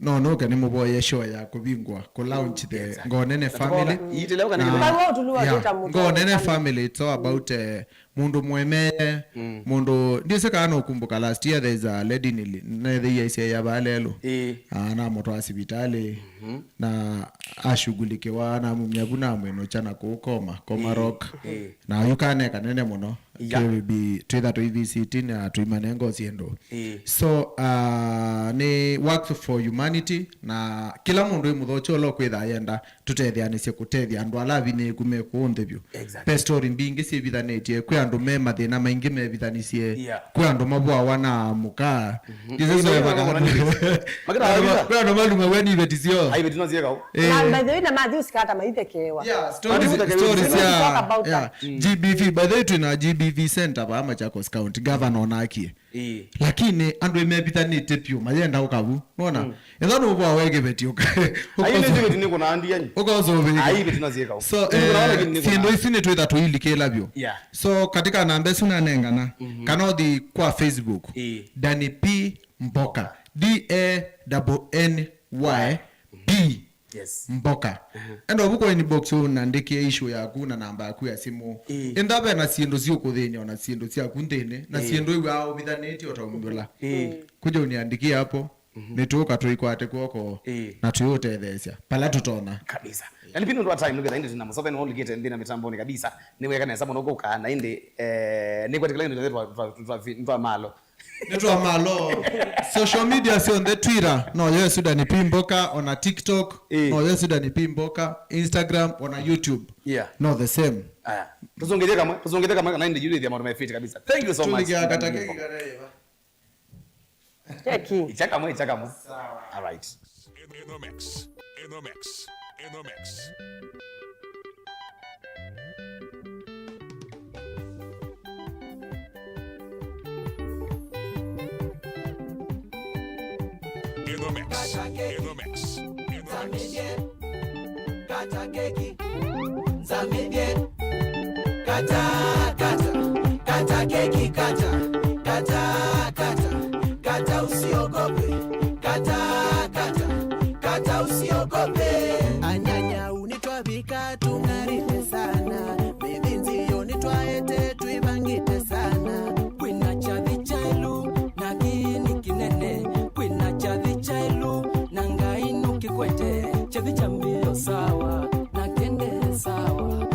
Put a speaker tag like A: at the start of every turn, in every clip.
A: no kani muboye show ya kubingwa ko launch the Ngonene family Ngonene family. It's all about mundu mwemeye mundu ndise kana ukumbuka last year there is a lady na the year ya balelo na moto hospitali na ashughulikiwa na mumyabuna mweno chana kukoma rock na yukane kanene muno kebi twitha twivisiti na twimanengo siendo so ni work for humanity na kila mundu imuthocho lo kwitha yenda tutethyanise kutethya andu alavi ni kume kuonthebyo story mbingi si vithanetie kwi andu me mathina maingi me vithanisie kwi andu mabwa wana muka ndizo yabaga kwi andu maluma weni betisio
B: ai betino ziega
C: na by the way na Matthew skata maitekewa
A: stories ya GBV by the way tuna GBV center pa Machakos County governor naki lakini andu emepithanite pio mayenda ukavu unaona ethano ubwa wege betioka
B: ai ndio betini kuna andi yanyu
A: ukozo be
B: ai betino ziega
A: so siendo isine twitha tuilikela bio so katika namba sina nengana kana di kwa Facebook Dani P Mboka DANNY P Mboka endo buko inbox unandikie issue yaku na namba yaku ya simu endabe na siendo sio kuthenya na siendo cia kuntene na siendo iwao bithaneti otaumula kuja uniandikie hapo nituka tuikwate kuoko na tuyotethecia pala tutona
B: kabisa yani pino ndo time nugera inde tuna musoven only get ndina mitamboni kabisa niwe kana hesabu nogoka na inde ni kwatikala inde twa malo
A: netwa malo social media si on the Twitter no yes Dani P Mboka on a TikTok no yes Dani P Mboka Instagram on a YouTube no the same
B: tuzongeze kama na inde yule ya mambo mafiti kabisa. Thank you so much
A: tulikia katakeki kareva
C: cheki
B: ichaka mo sawa all right
D: in the mix
E: Zamidie kata keki zamidie kata keki kata usiogope kata usiogope anyanya unitwa bika tungarite sana bidhinzi unitwa ete tuibangite sana kwina chavi chailu na gini kinene kwina chavi chailu na ngainu kikwete chavi chambio sawa na kende sawa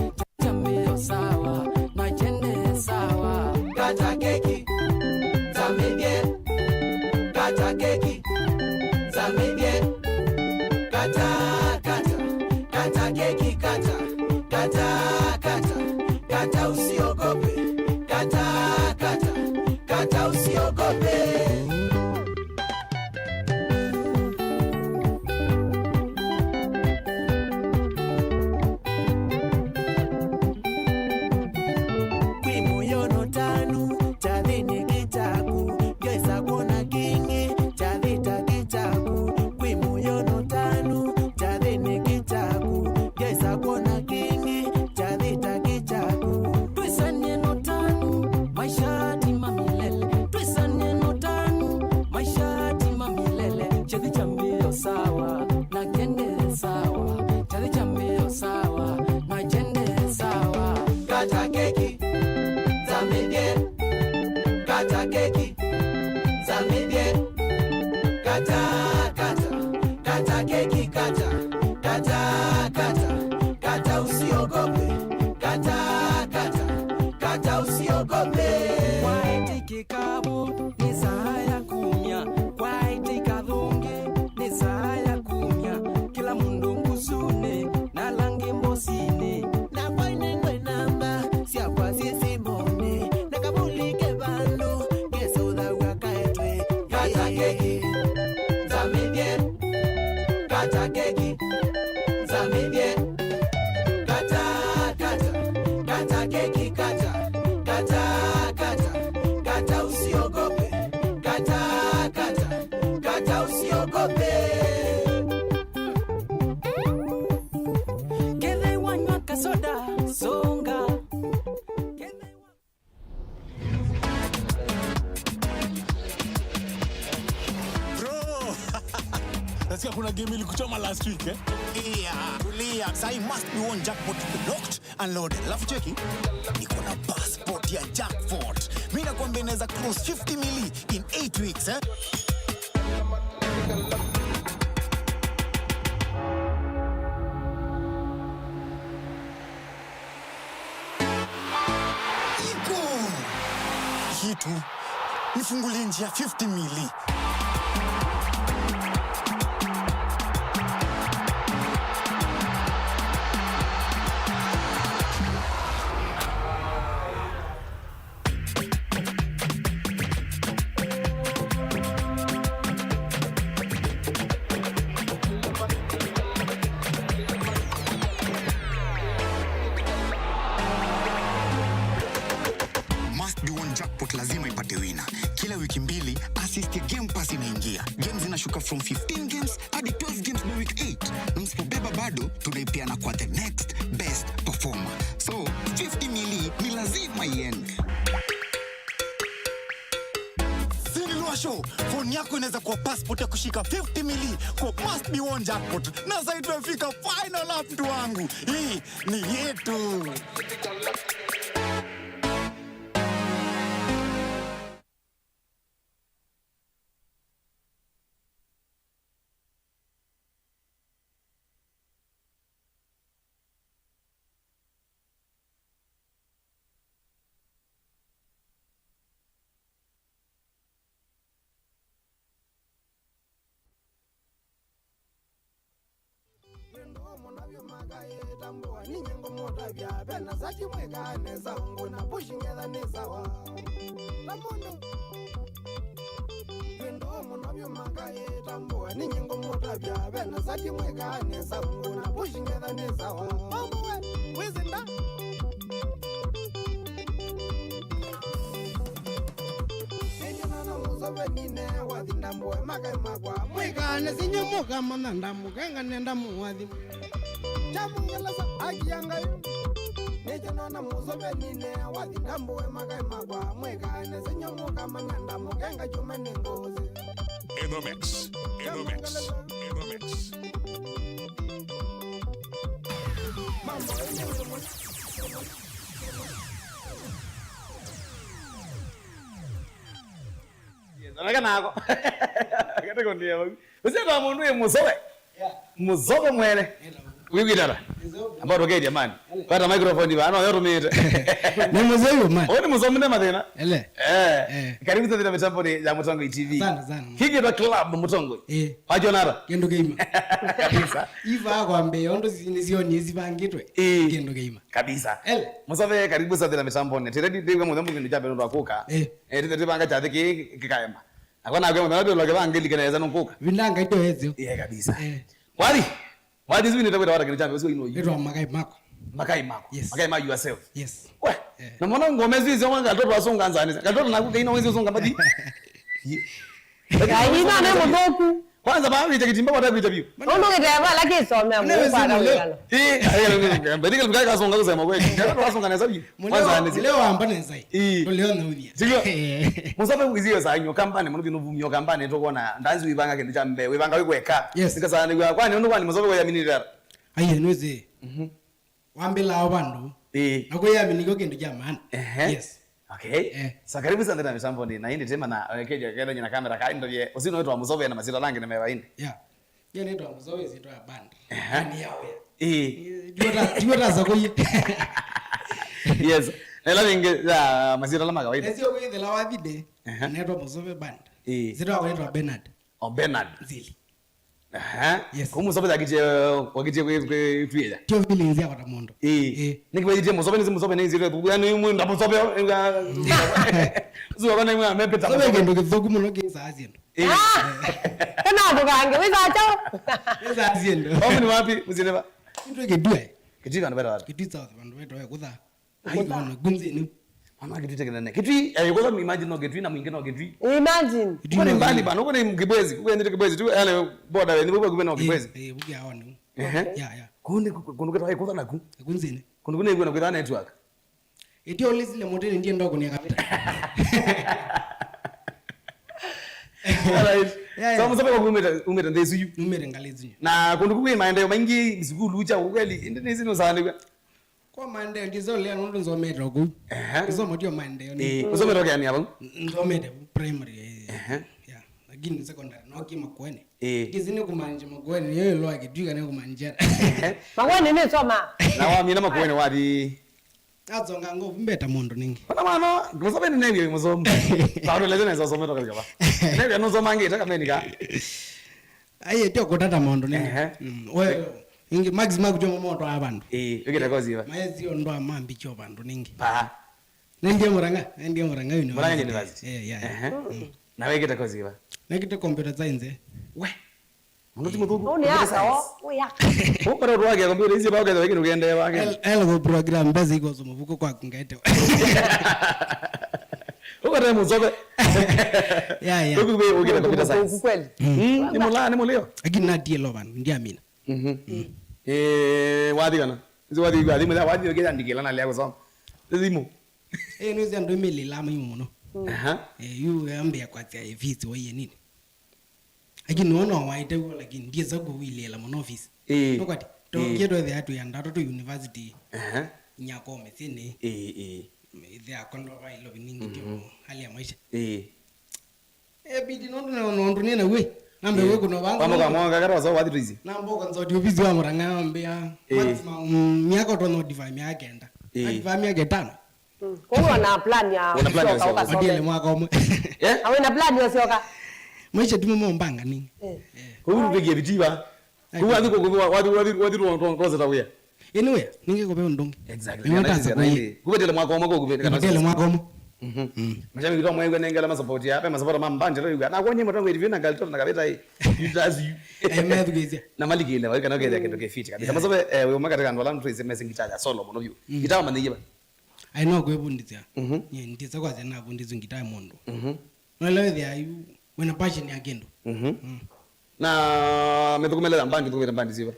E: chambio sawa na kende sawa kata keki zamidie kata keki zamidie kata keki kata usiogope kata usiogope kata usiogope kata usiogope kwaiti kikabu ni saa ya kumya kwaiti kadhunge ni saa ya kumya kila mundu ngusune na langi mbosine na kwaine kwe namba sia kwa sisi mone na kabulike bandu keso da wakaetwe kata keki zamidie kata keki zamidie kata keki kata usiogope kata usiogope kele wanywa kasoda songa
D: bro nasikia kuna game ilikuchoma last week tulia. Sai must be one jackpot locked and loaded. Alafu cheki niko na passport ya jackpot. Mimi nakwambia inaweza cross 50 million in 8 weeks Kitu nifungulie njia 50 million. Lazima ipate wina. Kila wiki mbili assist ya Game Pass inaingia. Games zinashuka from 15 games hadi 12 games by week 8. Na msipobeba bado tunaipiana kwa the next best performer. So 50 mili ni lazima iende. Sinilua show. Phone yako inaweza kuwa passport ya kushika 50 mili kwa must be one jackpot. Na sasa tumefika final up tu wangu. Hii ni yetu.
F: Tambua ninyi ngomoda bya bena zaki mweka neza ngona pushingeza neza wa lamondo Pendo monabyo magaye tambua ninyi ngomoda bya bena zaki mweka neza ngona pushingeza neza wa mambo we wizinda Nine wadindambo magai magwa mweka nezinyo moga mananda mugenga nenda muwadhi Chamungela sa agiyanga yo Neja nona muzobe nine wadindambo magai magwa mweka nezinyo moga mananda mugenga jumene ngozi
D: In the mix.
F: Mambo
B: Naka nako. Kata kondia. Usia kwa mundu ye muzobe. Muzobe mwele. Wiwi dara. Ambao roge jamani. Pata microphone bana yo rumite.
A: Ni muzobe man.
B: Oni muzobe na madena.
A: Ele.
B: Karibu tena mitambo ya Mutongoi TV.
A: Sana.
B: Hiki ndo club Mutongoi. Hajonara.
A: Kendo game.
B: Kabisa.
A: Iva kwambe ondo zizioni ezibangitwe. Kendo game.
B: Kabisa.
A: Ele.
B: Muzobe karibu tena mitambo ne. Tiredi ndiwe mudambu kindu jabe ndo akuka. Tete banga chate kikaema. Akona agema ndo lo kebangeli keneza nkuka.
A: Vinanga ito hezo.
B: Kabisa. Wadi zini takwenda wata kindu jabe usiwe ino.
A: Ito magai mako.
B: Yes. Magai mako yourself.
A: Yes.
B: We. Na mwana ngome zizi wanga katoto wasonga nzani. Katoto nakuka ina wezi usonga mbadi.
C: Aina na mudoku.
B: Kwanza baadhi ya kitimba wata vita biyo.
C: Ondo kitaba laki somea mwana ngalo.
B: Mbadika mkaka songa kusema kweli. Katoto wasonga neza biyo. Kwanza
A: ni leo amba neza. To leo na udia.
B: Sio. Musabe kuziyo sa nyo kampani muno kinu vumyo kampani to kona ndanzi wibanga kindu chambe wibanga wikweka. Sikasa ni kwa kwani ndo kwani musabe kwa yamini dara.
A: Aye nweze. Wambila abandu. Nako yamini ko kindu jamani. Yes.
B: Okay. So karibu sana na misambo ni na hindi tema na keja kenda nyina kamera ka ndo ye usino wetu wa muzobe na mazira langi na mewa hindi.
A: Yeah. Yeye ndo muzobe zito ya band. Ni yawe. Diwata za koyi.
B: Yes. Ela ninge za mazira la magawaida.
A: Ezio koyi de la wavide. Neto muzobe band. Zito wa neto Bernard.
B: Bernard.
A: Zili.
B: Yes. Ko muzobe zakije wakije kwe tuya.
A: Tio feelings ya kwa mondo.
B: Nikibaje muzobe ni muzobe ni zile yani mu ndo muzobe. Zuwa bana mu amepeta.
A: Muzobe kendo kizogu muno kinza aziendo.
C: Kana bukange wizacho.
A: Wiza aziendo.
B: Omu ni wapi muzileba?
A: Ndo kedue.
B: Kitika ndo beta.
A: Kitisa bandu wetu kudha. Ayi bana gunzi ni.
B: Mama kitu teke nene. Kitui ayikoza imagine no getui na mwingine no getui.
C: Imagine.
B: Kwa ni mbali bana, uko ni mkibwezi, kuende kibwezi tu yale boda we ni bwo kubena kibwezi.
A: Buki aone. Ya.
B: Kunde kunuka ayikoza naku.
A: Gunzini.
B: Kunde kuna kwa network.
A: Etio lizile modeli ndiye ndoko ni Kavita.
B: Alright. So msobe kwa umeta ndesu yu.
F: Umere ngalezu.
B: Na kundu kuwe maendeleo mengi sikulu ucha kweli ndezi no sana kwa.
F: Kwa maendeleo ndizo leo ndo nzometa huko. Ndizo motio maendeleo.
B: Usometa kwa yani hapo?
F: Nzometa primary. Yeah. Lakini secondary no kima kwene. Kizini kumanje makwene yeye lo akidika ne kumanje.
C: Makwene ne soma.
B: Na wa mina makwene wadi.
F: Azonga ngovu mbeta mondo ningi.
B: Pana mano, kusabe ni nebi muzomba. Taro lezo na zometa kwa kaba. Nebi no zoma ngi taka menika.
F: Aye tyo kotata mondo ningi. Wewe ingi maximum kujonga moto abantu.
B: Yogera kozi ba.
F: Maezi ndo amambi cho bantu ningi.
B: Pa.
F: Ndiye muranga yuni.
B: Muranga university.
F: Yeah.
B: Na wewe geta kozi ba.
F: Nekite computer science.
B: We. Munuti mutuku.
C: Oni asa o ya.
B: Para ruage computer hizi ba geta wekino gende ba gende.
F: Elo program base iko so muvuko kwa ngete.
B: Ukata muzobe.
F: Yeah.
B: Kuku be ugeta computer science.
C: Kweli.
B: Ni mulio.
F: Lakini na die lo bantu ndiye amina.
B: Wadi kana. Izo wadi mula wadi geta ndikela na leo so. Zimo.
F: Nizo ndo mili lama yuno. Yu ambia kwa tia office waye nini. Lakini nono waite ko lakini ndiye zago wilela mu office. Nokwati. To gedo the atu yanda to university. Nyakome sini. They are kondo ba ilo biningi ndio hali ya maisha. Bidi nondo nina we. Nambe we kuno bangu.
B: Vamos kwa mwanga karo so wadi rizi.
F: Nambo kanzo office wa muranga ambia. Maximum miaka to no divide mi agenda. Divide mi agenda.
C: Kwa na plan ya soka
F: Wadile mwaka omwe.
C: Awena plan ya soka.
F: Maisha tumo mbanga nini.
B: Huyu bigi bitiba. Kuwa ndiko wadi roza tawia.
F: Anyway, ninge ko be ndongi.
B: Exactly. Kubetele mwaka omwe ko kubetele kana.
F: Kubetele mwaka omwe.
B: Mjami kitwa mwenye nengela support ya hapa support mambanje ro yuga. Na kwenye motango hivi na galito na kabeta hii. Utazi you.
F: Medugeze.
B: Na maligile wali kana kede kendo ke fit kabisa. Masobe we maka kana wala mtu iseme singitaja solo mono view. Gitawa manije ba.
F: I know go ebunditsa. Ye nditsa kwaze na bunditsa ngita mondo. No lewe there you when a passion ya kendo.
B: Na metukumelela mbandi tukumela mbandi ziba.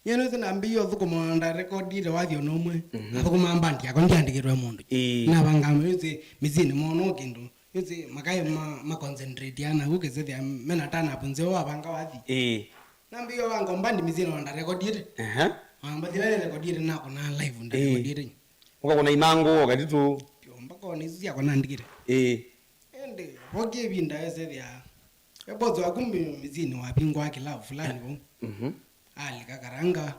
F: Yeno zina ambiyo thukuma nda record ile wathi onomwe. Thukuma mbandi yako ndiandikirwe mondo. Na bangama yuze mizini mono kendo. Yuze makai ma concentrate yana ukeze there mena tana punze wa banga wathi. Nambiyo banga mbandi mizini nda record ile. Ambadile record ile nako na live nda record ile.
B: Ukakona imango wakati tu.
F: Mpaka nizi yako nandikire. Ende hoge binda yese there. Ebozo akumbi mizini wapingwa kilavu fulani bo. Alika karanga.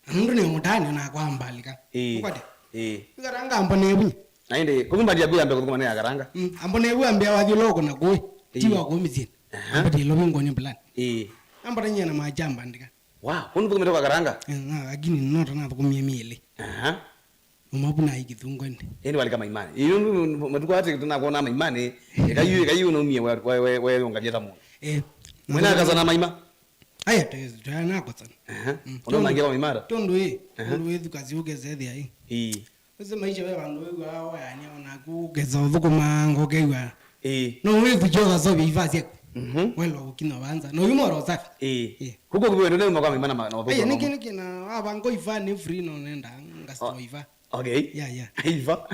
F: Andu ne mutani na kwamba alika. Ukwade. Karanga ambone bunyi.
B: Ainde kumba dia bia mbeko kumane karanga.
F: Ambone bu ambia wathi loko na goe. Tiwa ko mizini. Ambati lo bingo ni plan. Ambata nyana majamba ndika.
B: Wow, kunu kumetoka karanga.
F: Agini nota na kumyemile. Umabuna ikithungwende.
B: Eni wali kama imani. Iyo matuko ate tunakuona imani. Kayu no mie we ungajeta mu. Mwena kazana maima.
F: Aya tena nako sana.
B: Ono mangira maimara.
F: Tondo ndo kazi ugeze thia Ose maisha we bandu we wa yani ona kugeza thuko mango kewa. No we kujoga so bifasi. Welo ukina banza. No yumoro safi.
B: Kuko kubwe ndo mwa maimana na wapo.
F: Aya niki na abango ifa ni free no nenda ngasto ifa.
B: Okay.
F: Yeah.
B: Ifa.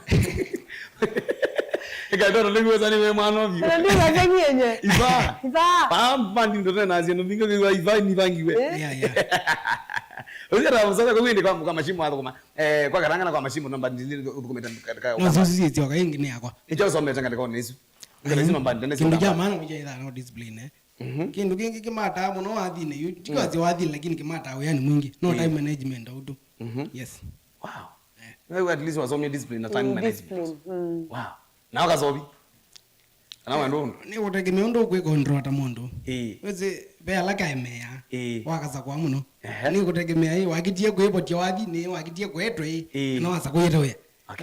B: Ikadoro lengo zani we mwana vyo.
C: Ndio ngazenyenye.
B: Ifa.
C: Ifa.
B: Ndi ndo na zino bingo kwa ifa ni bangiwe.
F: Yeah.
B: Uzira msaka kwa windi kwa mashimo hapo kwa karanga na kwa mashimo namba ndili dokumenta katika.
F: No sisi sio kwa ingi ni akwa.
B: Icho sombe tanga kwa nisu. Ngale zino mbandi ndene.
F: Kindu jamana mje ida no discipline Kindu kingi kimata muno wathi ne yu. Tikazi wathi lakini kimata yani mwingi. No time management auto. Yes.
B: Wow. Wewe at least wasomye discipline na time management. Wow. Na wakazobi. Na wando.
F: Ni utegemea ndo kwe control ta mondo. Weze be alaka emeya. Wakaza kwa muno. Ni kutegemea hii wakitie kwepo tiwathi ni wakitie kwetwe. Na wasa kuyetoya.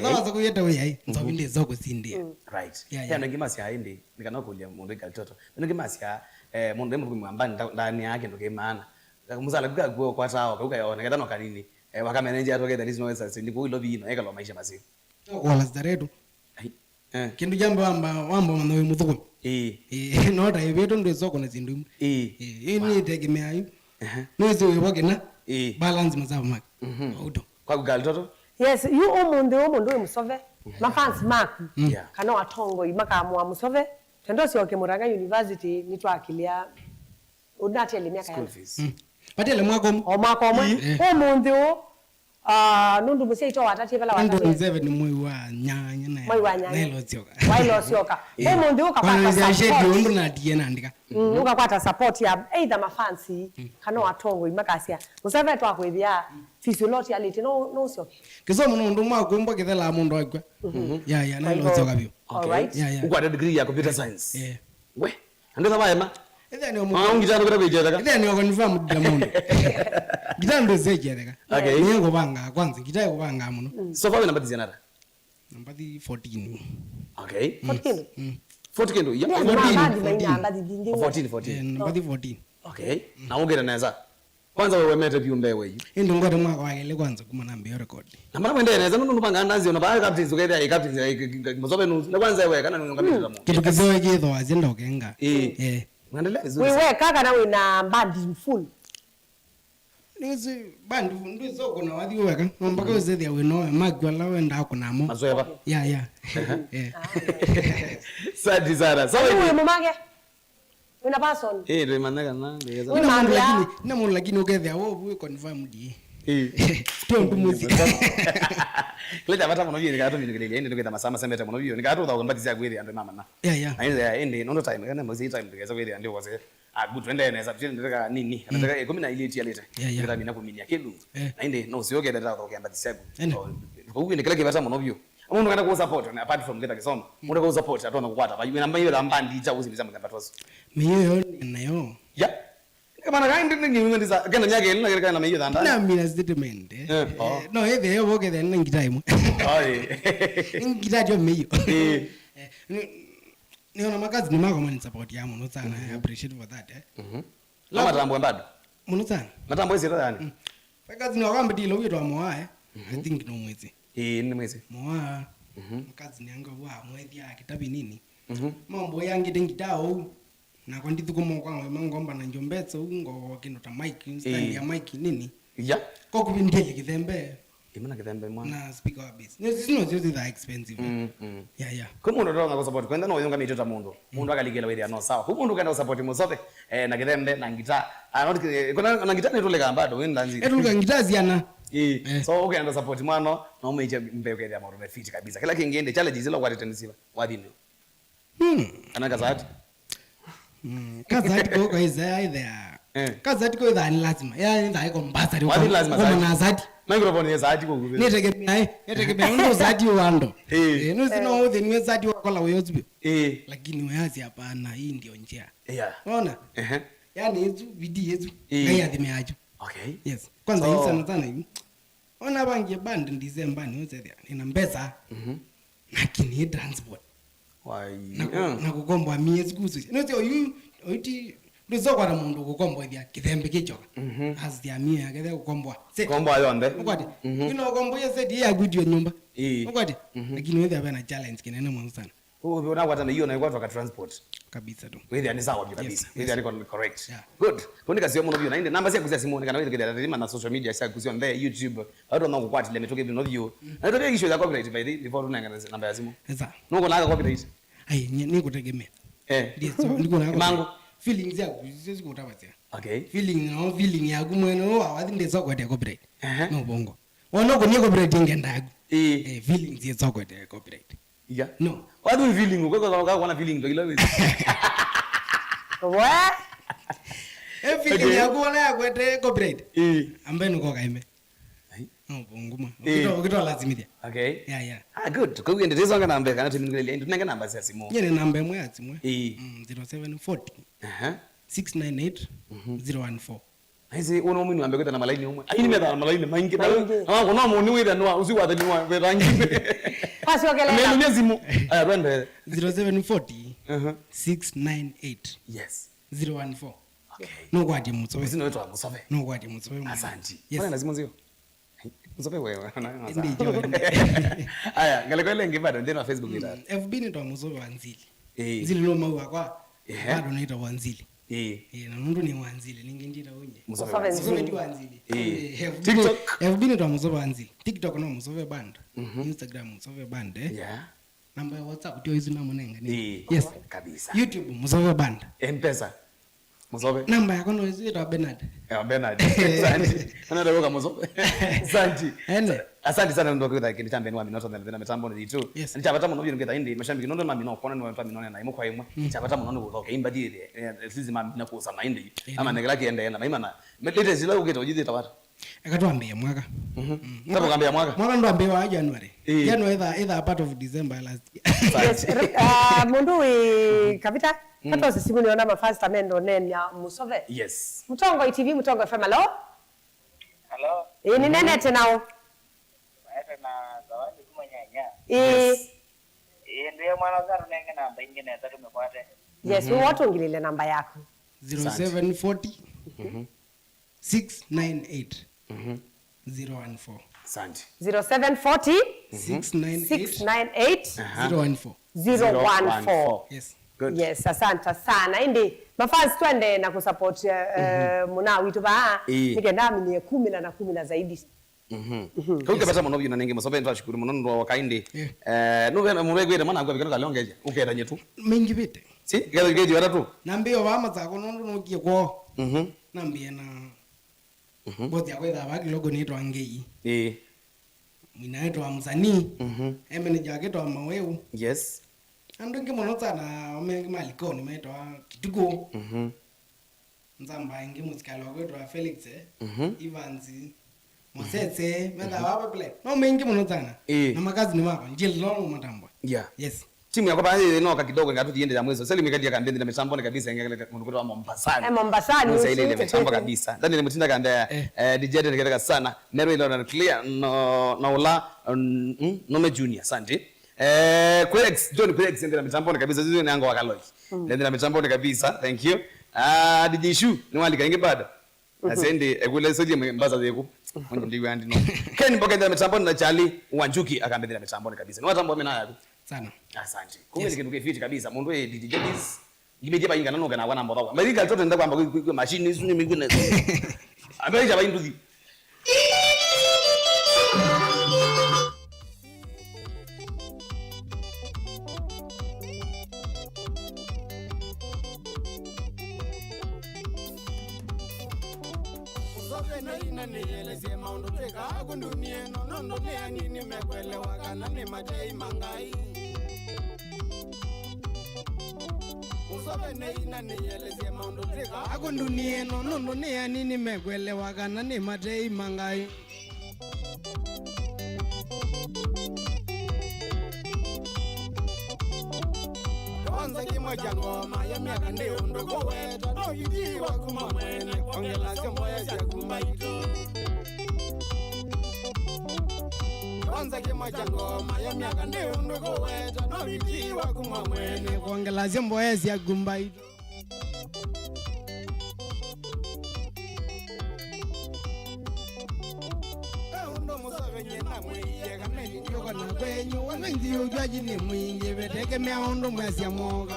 F: Na wasa kuyetoya nzobinde zoko sindi.
B: Right. Ya ngimasi haindi nikanakulia mundu kalitoto. Ngimasi mundu emu kumwambani ndani yake ndo kemana. Kumuzala kuka kwa tawa kuka yona kadano kanini. Wakameneja atoke that is no sense ndi kuilo bino ekalo maisha masi.
F: Wala staredo. Kindu jambo wamba mano we muthuko. No ta yebeto ndo zoko na zindu. Ni tegemea hiyo. No zo yobogena. Balance mazao mak. Auto.
B: Kwa kugalitoto?
C: Yes, you omundu we musove. Mafans mark. Kana watongo imaka mu musove. Tendo sio Murang'a University nitwakilia unati elimia kaya.
B: School fees.
F: Patele mwako
C: O mwako omwe. Omuntu nundu musia ito watati vela watati.
F: 107 ni mwezi wa nyanya na.
C: Mwezi wa nyanya.
F: Nailo sioka.
C: Wailo sioka. Omuntu
F: Kwa shedi
C: ukapata
F: undu na tiye nandika.
C: ukakwata support ya either mafansi kana watongo imakasia. Musave twa kwithia physiology no sioka.
F: Kisomo nundu mwako mbo kithela mundu akwa. Ya nailo sioka bio.
C: Alright.
B: Ukwata degree ya computer science.
F: Yeah.
B: We. Ando sabayema.
F: Ethani omu.
B: Ngitano kwenda kujeka.
F: Ethani okonfirm diamond. Gitando zejeka.
B: Okay.
F: Niyo banga kwanza gitaye kubanga muno.
B: So far number zianara.
F: Number 14.
B: Okay.
C: 14.
B: 40 kendo. Yeah. 14.
F: Number 14.
B: Okay. Na ongera neza. Kwanza wewe mete byumbe wewe.
F: Endo ngode mwaka wake kwanza kuma namba yo record.
B: Na mara mwende neza nundu panga ndazi ona ba captains ukenda captains muzobe nusu. Na kwanza wewe kana nungamira mu.
F: Kitu kizoe kitho azenda ukenga.
B: Mwendelea vizuri.
C: Wewe kaka na wina bandi full.
F: Nizi bandi ndizo kuna wathi weka. Mpaka uzethia wino magwala wenda kunamo.
B: Mazoeba.
F: Yeah.
B: Sadi sana. Sawa
C: Wewe
B: hivi.
C: mumage. Wina person.
B: Ndio manaka na ngeza.
F: Na mun lakini ukethia wo confirm di.
B: Tondu muzi. Leta bata muno yini kato mini kelele ndio kama sama semeta muno yini kato uta kumbatiza kweli ande mama na.
F: Yeah.
B: Ende no time kana mzi time ndikeza kweli ande wase. Good wende neza pili ndika nini. Nataka 10 ile leta. Ndio mina kuminia kelu. Na inde no sioke data ukiambatiza. Huko ni kile kibata muno byo. Umuntu kana ku support apart from leta kisomo. Umuntu ku support atona kukwata. Ba namba ile ambandi cha uziliza mkambatozo.
F: Miyo nayo.
B: Yeah. Kama na kaindi ningi ndiza kana nyake nina kana meyo danda.
F: Na mina statement. No eve yo boke then ngitai mu. Ngitai jo meyo. Niona makazi ni mako mani support ya muno sana. I appreciate for that.
B: Lama tambo mbado.
F: Muno sana.
B: Matambo isi yani.
F: Makazi ni wakamba dilo wito wa moa I think no mwezi.
B: Ni mwezi.
F: Moa. Makazi ni anga wa mwezi ya kitabi nini. Mambo yangi dengitao. Na kwa ndithu kumo kwa ngomba na njombetso ngo kinota mic stand ya mic nini
B: ya
F: ko kubindele kithembe
B: imana kithembe mwana
F: na speaker bass no just that expensive yeah
B: ko mundu ronga ko support kwenda no yonga mitota mundu akaligela wewe no sawa ko mundu kenda support musote na kithembe na ngita kuna na ngita netole kamba to wenda nzi
F: etuluka ngita ziana
B: so ukenda support mwana na umeje mbeke ya moro fit kabisa kila kingende challenges ile kwa tenisiva wadini anaka zaati
F: kazati ko iza idea kazati ko idha ni lazima ya ndai ko mbasari
B: ko
F: na zati
B: microphone ya zati ko kuve
F: niteke ndo zati wando no sino udhi ni zati wakola uyozbi lakini wazi hapana hii ndio njia unaona yani hizo bidii hizo haya dhimeaje
B: okay
F: yes kwanza hizo sana hivi ona bangi band December ni uzethia nina mbesa lakini transport na kukomba miezi kuzi no sio you oti ndizo kwa mundu kukomba dia kithembe kichoka as dia mia akethe kukomba
B: komba yonde
F: ukwati kino kombo yese dia gudio nyumba ukwati lakini wewe hapa challenge kinene mwanzo sana
B: unaona kwata hiyo na kwatu ka transport
F: kabisa tu
B: wewe ni sawa kabisa wewe ni correct good kunika sio mno na inde namba sia kuzia simu kana wewe kidada na social media sia kuzia on YouTube watu wanao kukwati ile metoke vino view na ndio issue ya copyright by the before tunanga namba ya simu
F: sasa
B: nuko na copyright
F: ni kutegemea ndio niko na
B: mango
F: feelings yako sisi kutabatia
B: okay
F: feeling yako mwene awathi ndizo kwa copyright no bongo wanoko ni copyright ngenda yako feelings yezo kwa copyright
B: yeah no what do you feeling uko kwa feeling ndio ile wewe
C: what
F: feeling yako wala yako copyright ambaye niko kaime no bongo ma ukito lazimia
B: okay
F: yeah
B: good kwa hiyo ndio zonga namba kana tumingelele tunenge namba ya simu
F: yene namba mwe ya simu 0740 698 014
B: hizi uno mimi niambia na malaini umwe aini meda malaini maingi ama kuna muni wida no usi wa dali wa rangi
C: pasi okelea
B: mimi simu aya rende
F: 0740 698
B: yes
F: 014
B: okay
F: no kwati mutsowe
B: sino wetu amusofe
F: no kwati mutsowe
B: asante bwana lazima zio mutsofe wewe
F: ndicho
B: aya ngale kwele ngibado ndeni na Facebook ita
F: FB ni ndo mutsowe wanzili zili lo mawa kwa bado naita wanzili na mundu ni wanzili ningendira unye
B: mutsofe
F: ndi wanzili TikTok FB ni ndo mutsowe wanzili TikTok no mutsowe band Instagram mutsowe band
B: yeah
F: Namba ya WhatsApp ndio hizo na mwenenga ni.
B: Yes kabisa.
F: YouTube Musove Band.
B: M-Pesa. Muzobe.
F: Namba yako ndio hizo Bernard.
B: Bernard. Asante. Ana ndio kama Muzobe. Asante. Asante sana ndio kwa kile chambe ni minoto na mitambo ni tu. Ni chapata muno bino ngeta indi mashambiki nondo mami no kona ni watu minone na imukwa imwe. Chapata muno ndo kwa imba dile. Sisi mami na kusama indi. Ama negela kiende na maimana. Medete zilo uketa ujidi tawata.
F: Akatwambia mwaka.
B: Sababu kwambia mwaka.
F: Mwaka ndo ambia wa January. January either part of December last year.
C: Yes. Mutongoi Kavita. Kato siku niona mafasi tamendo nenya Musove.
B: Yes.
C: Mutongoi TV, Mutongoi FM, hello?
G: Hello.
C: Ni nene tenao?
G: Maeta na zawadi kumanyanya.
B: Yes.
G: Ndio mwana zangu nenge namba ingine tatu mekwate.
C: Yes, watu ngilile namba yako.
F: 0740 698 014.
B: Asante.
C: 0740
F: 698 014.
C: 014.
F: Yes.
B: Good.
C: Yes, asante sana. Indi mafans twende na kusupport muna witu ba nikenda mini 10 na 10 zaidi.
B: Kwa kibata muno bino nenge Musobe ntashukuru muno ndo wakaindi. Nube na muregwere mana ngwa bikano kalongeje. Ukera nyetu.
F: Mingi bite.
B: Si gero geji wala tu.
F: Nambio ba mazako nondo nokie kwa. Nambia na bothi yako ida ba kilogo ni to angei. Mwina yetu wa msanii. Manager yake to maweu.
B: Yes.
F: Andonge monota na omengi maliko ni meto kituko. Nzamba ingi musikalo kwetu wa Felix Evans Mosetse menda wapi play. No mengi monota na makazi ni wako njili longo matambwa.
B: Yeah.
F: Yes.
B: Timu yako bali inoka kidogo ngatu tiende ya mwezi. Sasa limekadia kandende na mitambo kabisa ngeke mnukuto wa Mombasani.
C: Mombasani.
B: Sasa ile mitambo kabisa. Ndani nimetinda kanda DJ ndekeka sana. Nero ile na clear no la no junior. Asante. Quex John Quex ndela mitambo kabisa zizo nango wakaloi. Ndela mitambo kabisa. Thank you. DJ Shu ni walika ingi bado. Asende ekule soje mbaza zeku. Onje ndiwe andi no. Ken boka ndela mitambo na Charlie Wanjuki akambendela mitambo kabisa. Ni watambo mimi nayo. Sana. Asante. Kumbe yes. Kinduke fiti kabisa. Mundu we DJ Jeorges. Gimeje bayinga nanoga na wana mboda. Amerika toto ndakwa kwamba kwa machine isu ni mingine. Amerika bayinduzi.
F: Nieleze maundo teka kundunie nondo neani nimekwelewa kana ni matei mangai Musobe neina nieleze maundo teka kundunie nondo neani nimekwelewa kana ni matei mangai Kwanza kimoja ngoma ya miaka ndio ndogo weta no yidiwa kuma mwene ongela sombo ya kumbaito Kwanza kimoja ngoma ya miaka ndio ndogo weta no yidiwa kuma mwene ongela sombo ya kumbaito Ndo Musobe nyena mwiye kameni ndio kana kwenyu wanenzi ujaji ni mwingi beteke meondo mwezi moga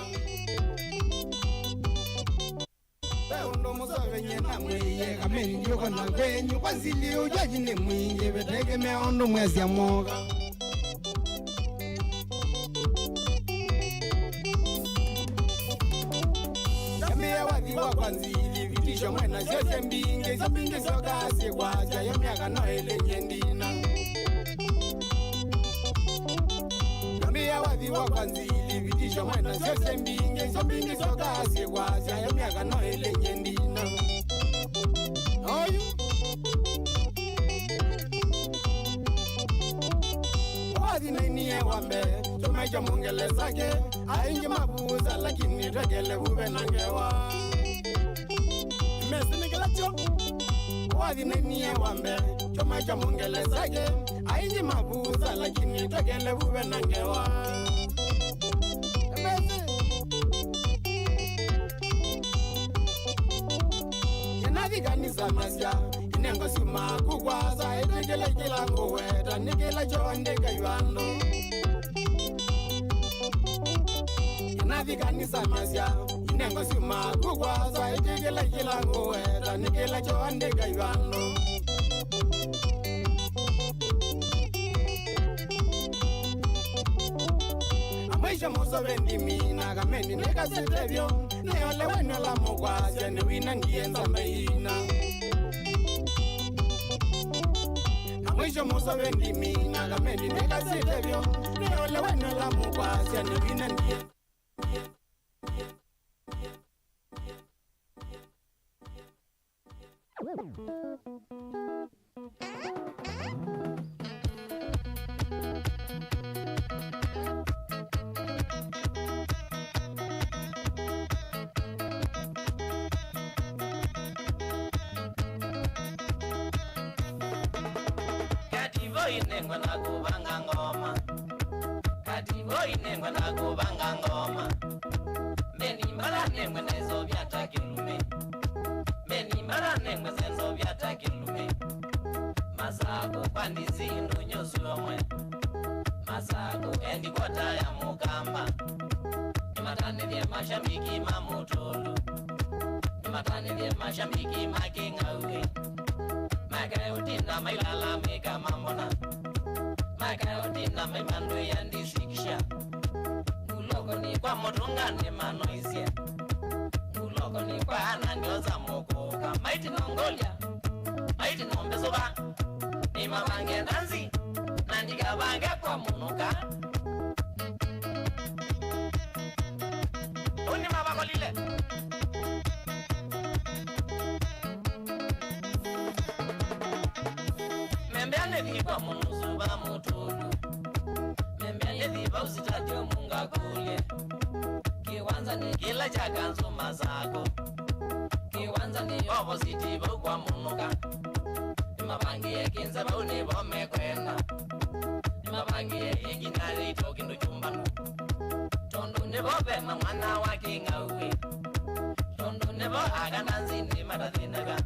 F: Ndo Musobe nyena mwiye kameni ndio kana kwenyu wanzili ujaji ni mwingi beteke meondo mwezi moga Kamea wadhiwa kwanzili vitisho mwena zote mbinge soka sigwaja ya miaka no ele nyendina Kamea wadhiwa kwanzili vitisho mwena zote mbinge soka sigwaja ya miaka no ele nyendina Oyu Wadi nainie wambe Tumeja mungele zake Aingi mabuza lakini regele hube nangewa Mesi nigela cho Wadi nainie wambe Tumeja mungele zake Aingi mabuza lakini regele hube nangewa Mesi Yenadi kanisa masya Inengo suma kukwaza Itegele kila nguweta Nikila chonde kayuando Yenadi kanisa masya Inengo suma kukwaza Itegele kila nguweta Nikila chonde kayuando mwisho musobe ndimi nagameni nekasitebyo neole wena la mugwasya ni wina ngienza mbaina mwisho musobe ndimi nagameni nekasitebyo neole wena la mugwasya ni wina ngienza
E: inengwa na kubanga ngoma kativo inengwa na kubanga ngoma meni mara nengwa nezo byata kilume meni mara nengwa zenzo byata kilume masago pandizi ndunyosu omwe masago endi kwata ya mukamba nimatane vye mashambiki mamutulu nimatane vye mashambiki makingawe Magayotina mailala meka mamona Magayotina maimandu yandisikisha Ngulogo ni kwa motungane manoisia Ngulogo ni kwa anandioza mokoka Maiti nongolia Maiti nombesoba Ni mabange nanzi Nandiga bange kwa munuka Uni mabakolile Membeane vipa munusuba mutulu Membeane vipa usitadio munga kulie Kiwanza ni kila chaganzo mazako Kiwanza ni oppositivo kwa munuka Imabangie kinzaba unibo mekwena Imabangie ikinari tokindu chumbanu Tondo nebo bema mwana waki ngauwe Tondo nebo agananzi ni maradhinaga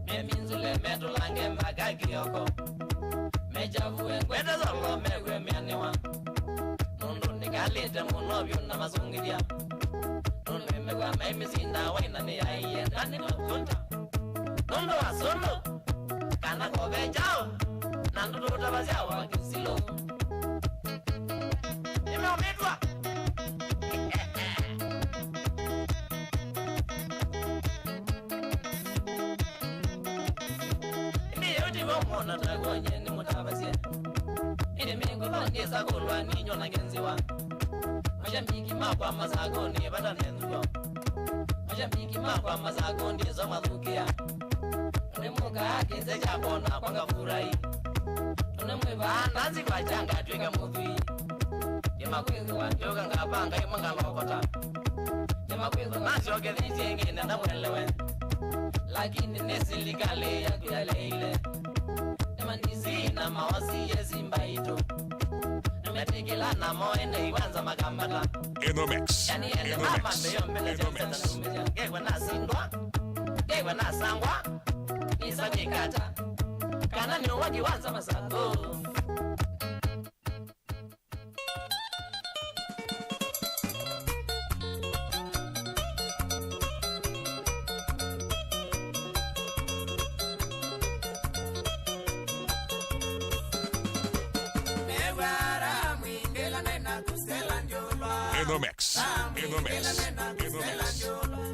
E: Meminzule metulange mbaga kiyoko Mechavuwe ngwete zolo megwe mianiwa Nundu nikalite munobyo na mazungidia Nundu megwa memisinda waina ni aiye Nani makunta Nundu wasulu Kana kobe chao Nandu tutabazia wakisilo Nimeomedwa Mona tagonye ni mutabasia Ine mingo bandisa kulwa ninyo na genziwa Mashambiki makwa mazago ni bata nenzuwa Mashambiki makwa mazago ndizo madhukia Tunemuka akinze chapona kwa ngafurai Tunemwiva andazi kwa changa tuika mudhui Yema kwizu wanjoga ngabanga imanga lokota Yema kwizu nashoke dhijengine na mwelewe Lakini nesilikale ya kuyaleile Mandizi na mawasi yezimbaito Numetikila na moene iwanza makambata
H: Enomix.
E: Yani ende mama mbeyo mbele jemseta numeja Gewa na sindwa Gewa na sangwa Nisa kikata Kana ni uwagi wanza masako
H: Enomix. Enomix. Enomix.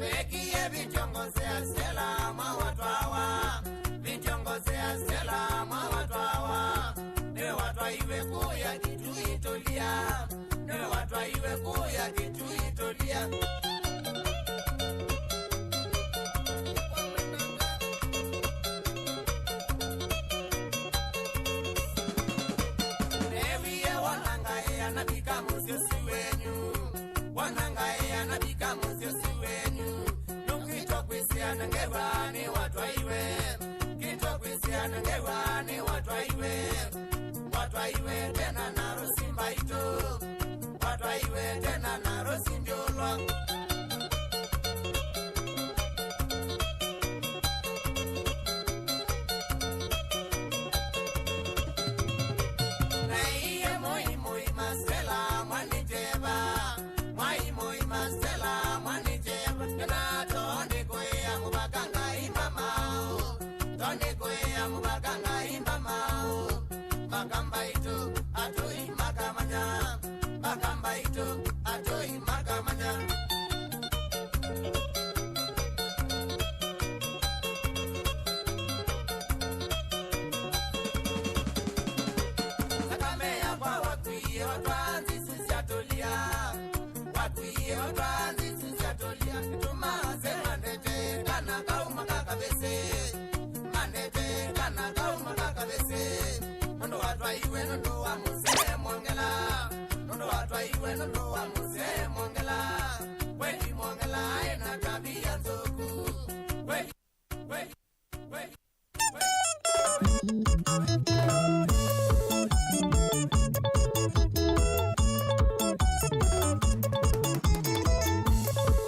F: Bekie vichongozea sela mawatwawa vichongozea sela mawatwawa ne watwa iwe kuya kitu itolia ne watwa iwe kuya kitu itolia Neviye wanangaye anabika musio siwenyu Wanangaye anabika musio siwenyu Nukito kwisiana ngewani watwaiwe Kito kwisiana ngewani watwaiwe Watwaiwe tena naro simbaito Watwaiwe tena naro sinjolwa Makamba waito atoi makamanya. Sakamea kwa wakwie watwanzi sisi atolia. Wakwie watwanzi sisi atolia. Tumaze mandete kana kauma kakabese. Mandete kana kauma kakabese. Nondo watwa iwe nondo wa muse mwangela. Nondo watwa iwe nondo wa muse mwangela. Weni mwangela ena tabia nzoku. Weni, weni, weni,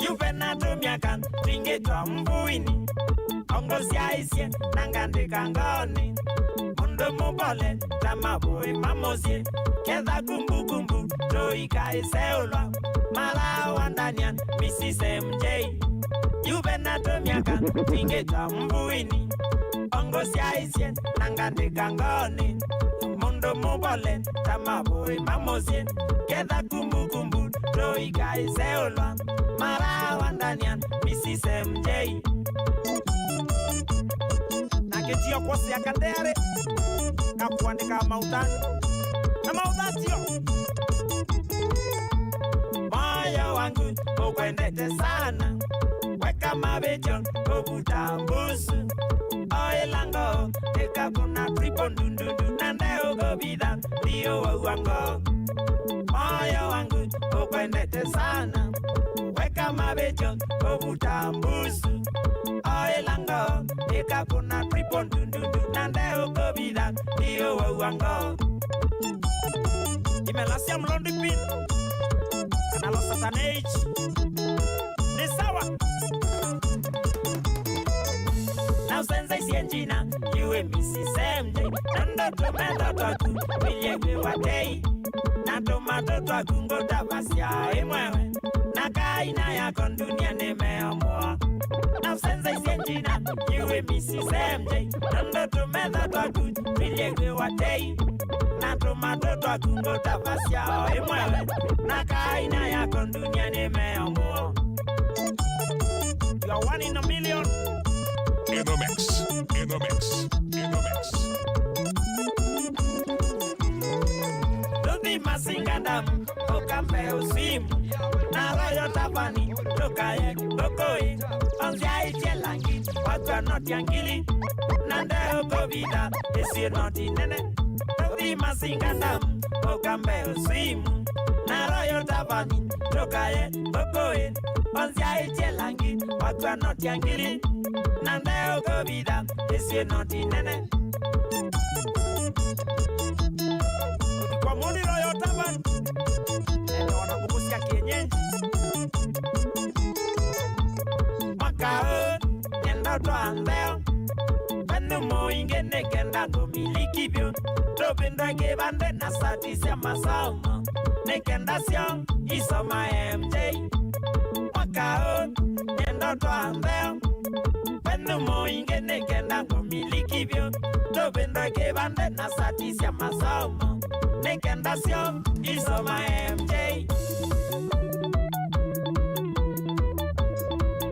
I: Yuvenato miakan tinge twa mbuini. Ongosia isye nangandika ngoni. Mundo mubole tamabui mamosie. Keda kumbu kumbu toika iseulwa. Mala wandanian misise mjei. Yuvenato miakan tinge twa mbuini. Ongosia isye nangandika ngoni. Mundo mubole tamabui mamosie. Keda kumbu kumbu toika iseulwa. Mala wandanian misise mjei. Naketio kwasi ya kadere kakuandika mautani na mautatio moyo wangu ukwendete sana weka mabejo ubutambusu oilango eka kuna tripo ndundundu nandeo gobida dio wango moyo wangu ukwendete sana weka mabejo ubutambusu oilango eka kuna tripo ndundundu nandeo gobida dio wango imelasia mlondi pin kanalo satanage ni sawa na usenza isienjina yue misi semje nando tumendo twaku wilyewe watei na tomato twaku ngota vasia imwewe na kaina yako dunia nimeomwa na usenza isienjina yue misi semje nando tumendo twaku wilyewe watei na tomato twaku ngota vasia imwewe na kaina yako dunia nimeomwa. You are one in a million.
H: In the mix, in the mix, in the mix.
I: Lundi masingandam, okambe usimu. Na royo tafani, tokaye, okoi. Onzia ichelangi, watu not yangili. Nande okovida, isi not inene. Lundi masingandam, okambe usimu. Na royo tafani, tokaye, okoi. Onzia ichelangi, watu not yangili. Nande okovida, isi not inene. Kwa muni royo tafani, nene wanakubusia kienyeji. Makao, nyenda tuandeo. Penu moinge nekenda kumiliki vyo. Topindwa kebande na satisia masomo. Nekenda sio, isoma MJ. Makao, nyenda tuandeo. Penu moinge nekenda kumiliki vyo. Topindwa kebande na satisia masomo. Nekenda sio, isoma MJ.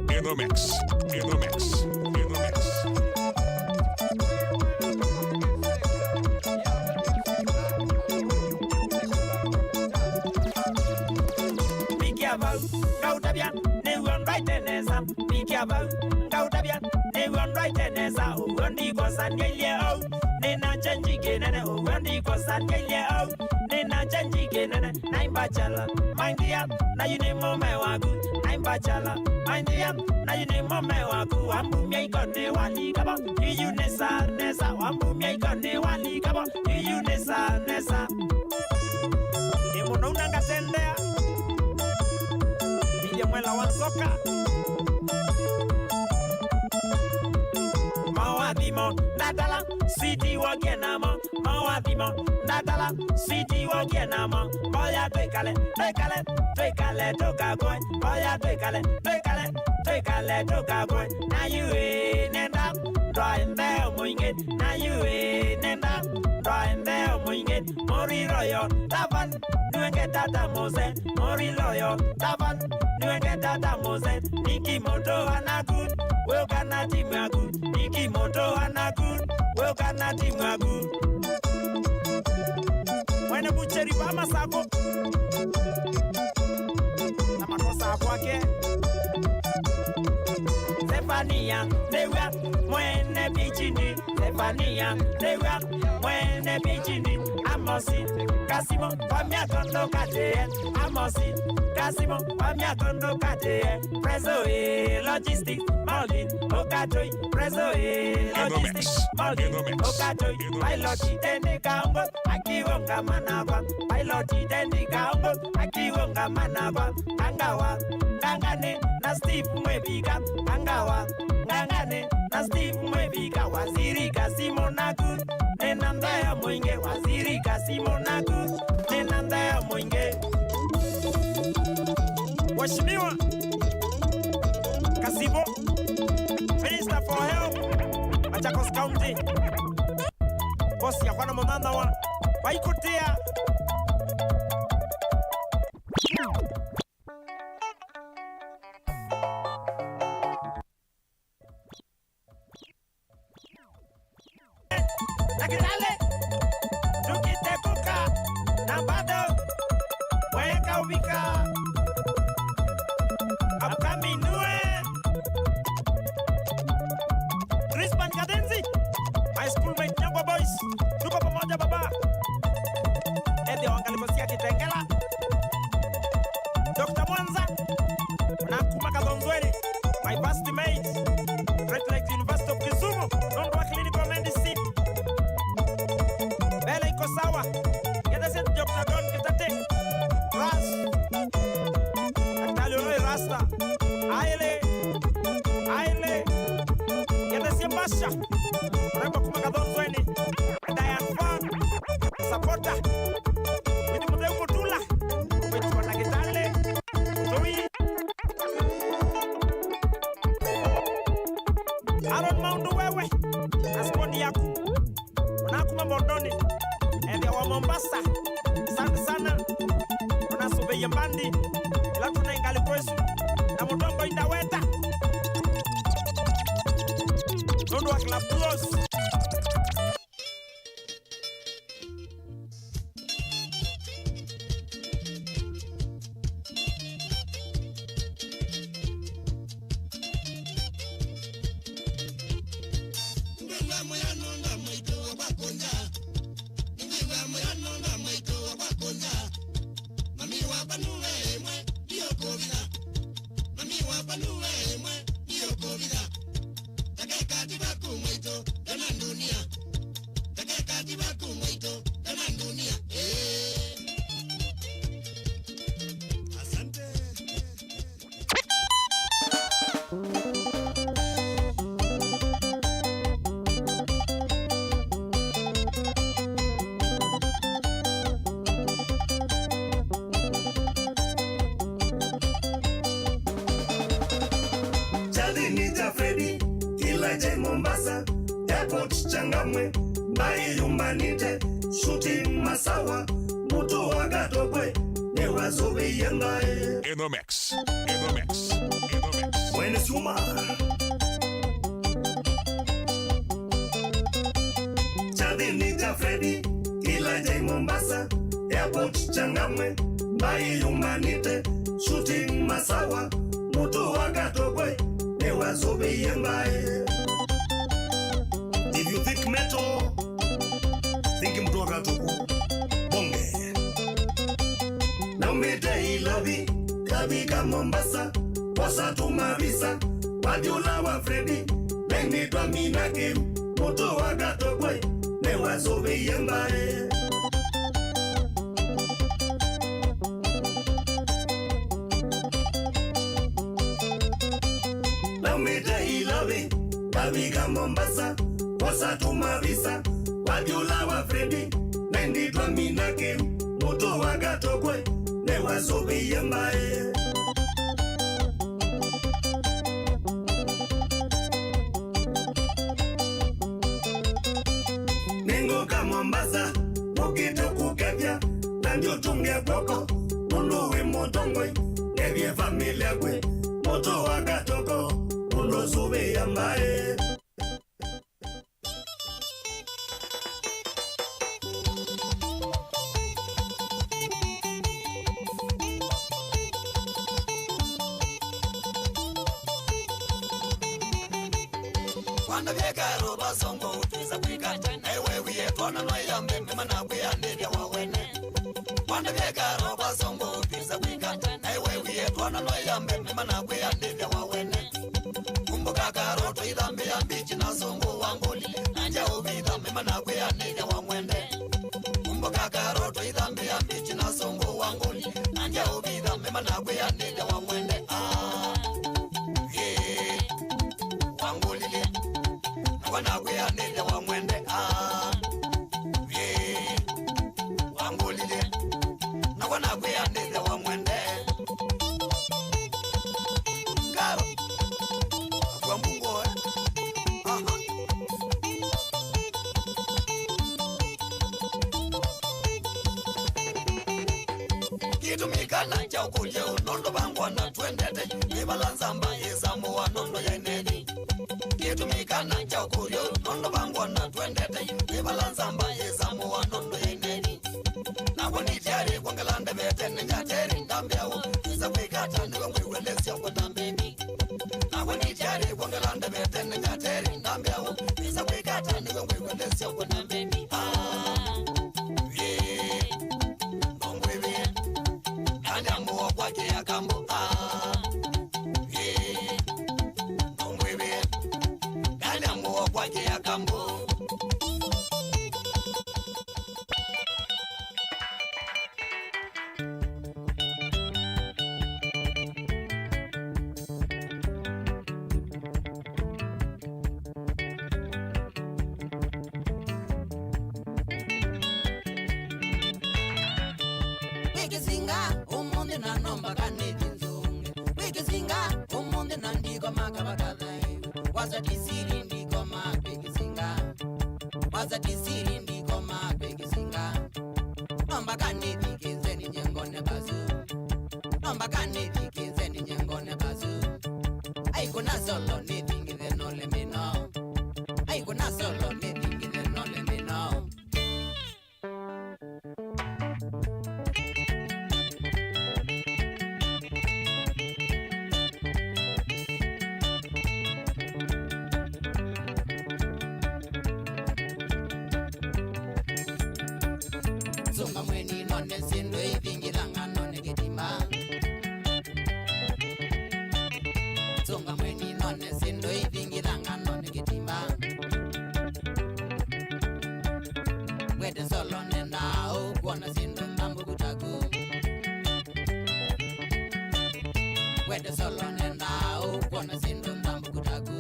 H: In the mix, in the mix, in the mix.
I: Gautabia, ne won right enesa. Be careful, Gautabia, ne won right enesa. Undi ko sangelie o, ne na change genene. Undi ko sangelie o, ne na change genene. Nine bachelor, mind ya, na you ne mo me wagu. Nine bachelor, mind ya, na you ne mo me wagu. Ambu mi ikone wali kaba, you nesa nesa. Ambu mi ikone wali kaba, you nesa nesa. Emo unanga tendea. Mwela wansoka Mawadimo, Nadala, City Wagenama, Mawadimo, Nadala, City Wagenama, Boya Twekale, Twekale, Twekale, Tokagoy, Boya Twekale, Twekale, Twekale, Tokagoy, now you in and out, drawing there, wing it, now you in and out, drawing there, wing moinge mori royo taban nuenge tata mose mori loyo taban nuenge tata mose niki moto anagun we kana timagu niki moto anagun we kana timagu wena bucheri ba masako na matosa kwake Stefania, dewa mwene bichini. Stefania, dewa mwene bichini. Amosi, kasimo, pamia kondo kate. Amosi, kasimo, pamia kondo kate. Preso logistics, Malin, Okatoi. Preso logistics, Malin, Okatoi. Piloti tendi kaungo, akiwonga managwa. Piloti tendi kaungo, akiwonga managwa. Angawa, ngangane, na Steve Mwebiga. Angawa, ngangane, na Steve Mwebiga. Waziri kasimo nagu, nenanda ya mwinge. Waziri kasimo nagu, nenanda ya mwinge. Washimiwa Kasibo, Minister for Health, Machakos County. Bosi ya kwana mwanana wa Waikutia. Nakitale, tukitepuka, na bado, weka ubika. Upcoming Rispan Kadenzi, my schoolmate Nyangwa Boys, tuko pamoja baba. Edi wangalikosia Kitengela, Dr. Mwanza, na Kumaka Donzweri, my past mates, Great Lakes University of Kisumu, Nondwa Clinical Medicine. Bele iko sawa, Gede set Dr. Don Kitate, Ras, Natalio Roy Rasta, Aile, Gede Siembasha, Reba Kumaka Donzweri, Diane Farm, Sapota, Witi Muteu Mutula, Witi Wanakitale, Tui, Aaron Maundu Wewe, Asponi Yaku, Wanakuma Bordoni, Ende wa Mombasa, Asante sana, Wanasube Yembandi, ila tuna ingali kwesu, na Mutongoi Ndaweta, Nondo wa Club Plus.
J: Mombasa, airport Changamwe, Mbai Yumanite, shooting Masawa, Mutu Wagatokwe, Newazobe Yembae.
H: In the mix, in the mix, in the mix.
J: When it's Yuma. Chadinita Freddy, Elijah Mombasa, airport Changamwe, Mbai Yumanite, shooting Masawa, Mutu Wagatokwe, Newazobe Yembae. If you think metal, think Mtoka Tuku Bonge. Na umete ilavi Kabika Mombasa Wasatu Mavisa Wadiola wa Freddy Bengi twa Winake Moto Wagatokwe Newazobe Yembae. Na umete ilavi Kabika Mombasa Wasatu Mavisa Wadiola wa Freddy Bengi twa Winake Moto Wagatokwe Newazobe Yembae. Ningo ka Mombasa Mukita mutunge kwako mundu wi mutongoi nevye familia kwe moto wakatoko mundu sube ya mbae
E: Wanda vyekaro basongo utweza kwikata ewe wiye twana no yambe mana kuyandevya wawene Wanda vyekaro basongo utweza kwikata ewe wiye twana no yambe mana kuyandevya wawene Kumbuka karo to idambe ambichi na songo wangoli anja ubida mana kuyandevya wamwende Kumbuka karo to idambe ambichi na songo wangoli anja ubida mana kuyandevya wamwende wangoli Wana kwea nende wa mwende wangulile na wana kwea nende wa mwende Karo kwa mungo Kitu mikana cha ukulie unondo bangwa na tuendete Nibalanzamba yezamu wa nondo ya ineni Kitu mikana cha ukulie unondo bangwa na tuendete Nibalanzamba yezamu wa nondo ya ineni Na wanitiari kwa ngalande bete Njateri ndambiao Iza kwikata niwa mwiwelesi ya kwa dambeni Na wanitiari kwa ngalande bete Njateri ndambiao Iza kwikata niwa mwiwelesi ya kwa dambeni Andiamuwa kwa kia kambo Mungwiwe Andiamuwa kwa kia kambo Wikizinga umunde na nomba kaneti nzunge Wikizinga umunde na ndiko makabakadai Waza tisiri ndiko mabekizinga Waza tisiri ndiko mabekizinga Nomba kaneti kizeni nyengone bazu Nomba kaneti kizeni nyengone bazu Aiko na solo netingi the no let me know Aiko na solo netingi the no let me know Zunga mweni none sindo ivingilanga none kitima Zunga mweni none sindo ivingilanga none kitima Wede solo nenda kuona sindo ndambu kutaku Wede solo nenda kuona sindo ndambu kutaku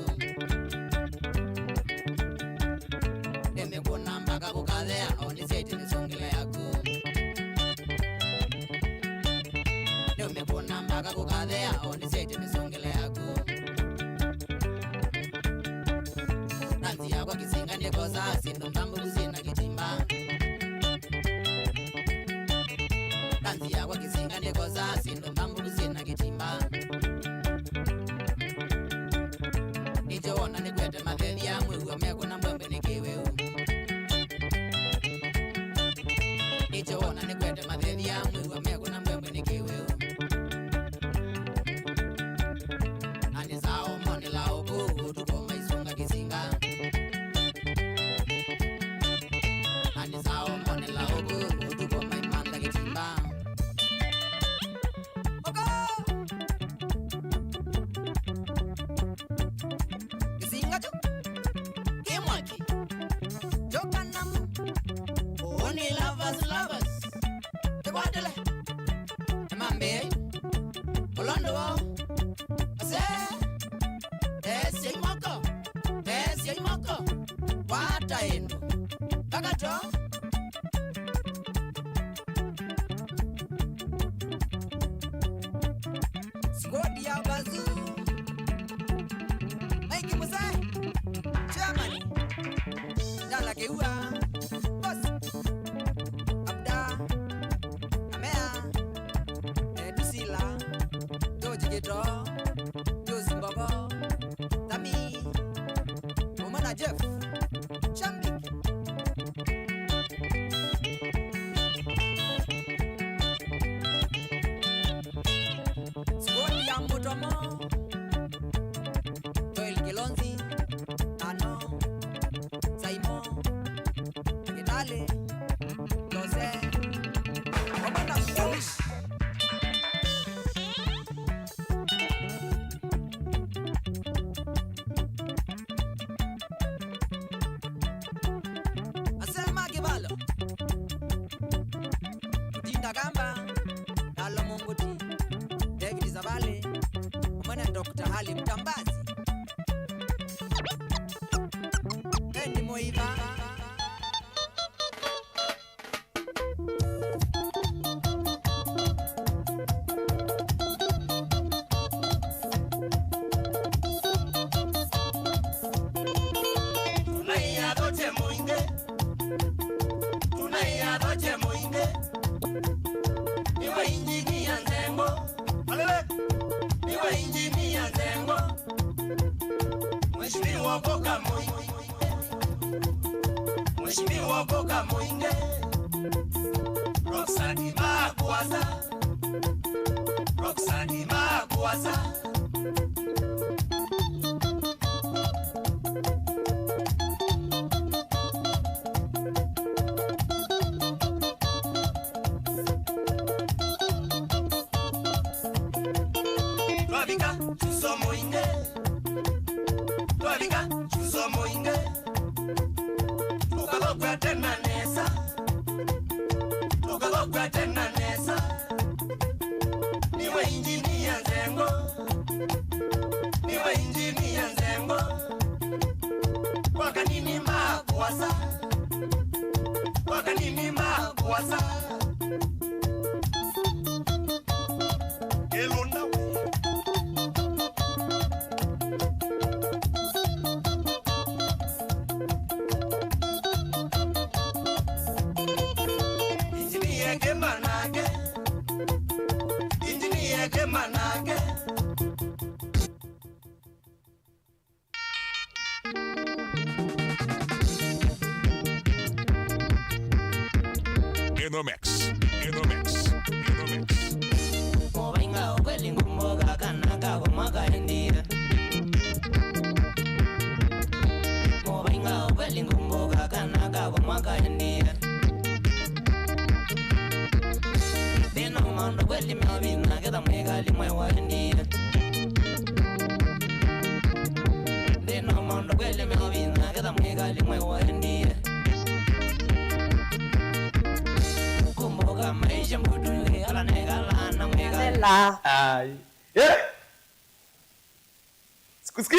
E: Deme kuna mpaka kukadhea oni seti nisongile yaku Deme kuna mpaka kukadhea oni seti nisongile yaku Nanzi ya kwa kisinga nikoza sindo ndambu kusina kitimba Nanzi ya kwa kisinga nikoza sindo ndambu kusina kitimba Nichoona nikwete matheli ya mwe uameko na mwembe nikiweu Nichoona nikwete matheli ya mwe uameko na mwembe nikiweu Nani sao mone lao kuu tuko maisunga kisinga Nani sao mone lao kuu tuko maimanda kitimba Kisinga tu Kimwaki Jokanamu Only lovers Tekwandele Emambe Olondo wao Ase Esi moko Wata endo Kakato Squad ya bazu Maiki Musai Germany Dala Keua Boss Abda
K: Bwana Jeff Chambik. Skoni ya Mutomo Joel Kilonzi Nano Saimo Kitale Lose Komanda Police. Asema Kibalo Kutinda Gamba Dalo Munguti David Zabale Mwana Dr. Hali Mtambazi Endi Moiva
J: Mheshimiwa Boga Mwinge Roxani Magwaza Twabika Chuso Mwinge Tukabokwa tena nesa Niwe injinia Nzengo Wakanini Magwasa Elonda Manage
H: In the mix.
E: Movenga okweli ngumboga kanaka kumaka endira. Movenga okweli ngumboga kanaka kumaka endira. Deno mondo kweli mewina keda mwegali mwewa endira. Deno mondo kweli mewina keda mwegali mwewa endira. Kumboga maisha mudule ala negala na mwegali.
B: Ai. Yeah. Skuski.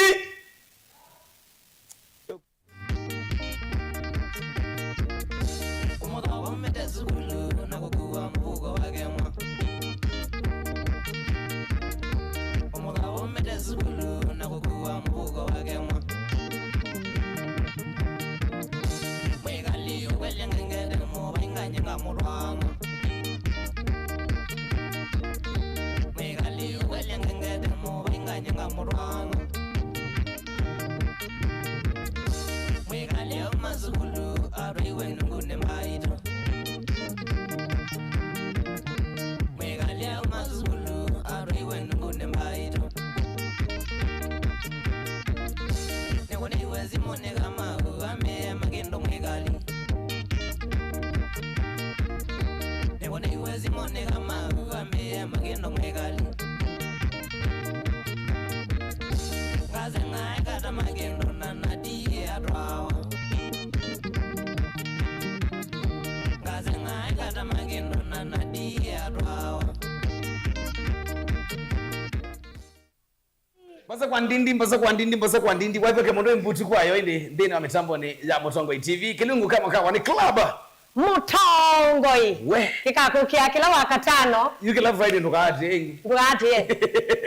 E: Kumoga wamete zulu na kukuwa mbugo wagemwa. Kumoga wamete zulu na kukuwa mbugo wagemwa. Mwegali wele ngengede mo bainga nyanga murwanga. Mwegali wele ngengede mo bainga nyanga murwanga. Mwegali amazulu ariwe ngune maito. Mwegali amazulu ariwe ngune maito. Nekone wezi mone kama ame magendo mwegali. Nekone wezi mone kama ame magendo mwegali. Kaze ngai kata magendo na nadie adrawa. Kaze ngai kata magendo na nadie adrawa.
B: Mbasa kwa ndindi wapeke mondo mbuti kwayo inde ndeni wa mitambo ni ya Mutongoi TV kilungu kama kawa ni club
C: Mutongoi
B: we
C: kikakukia kila wakatano
B: yuki love Friday ndukati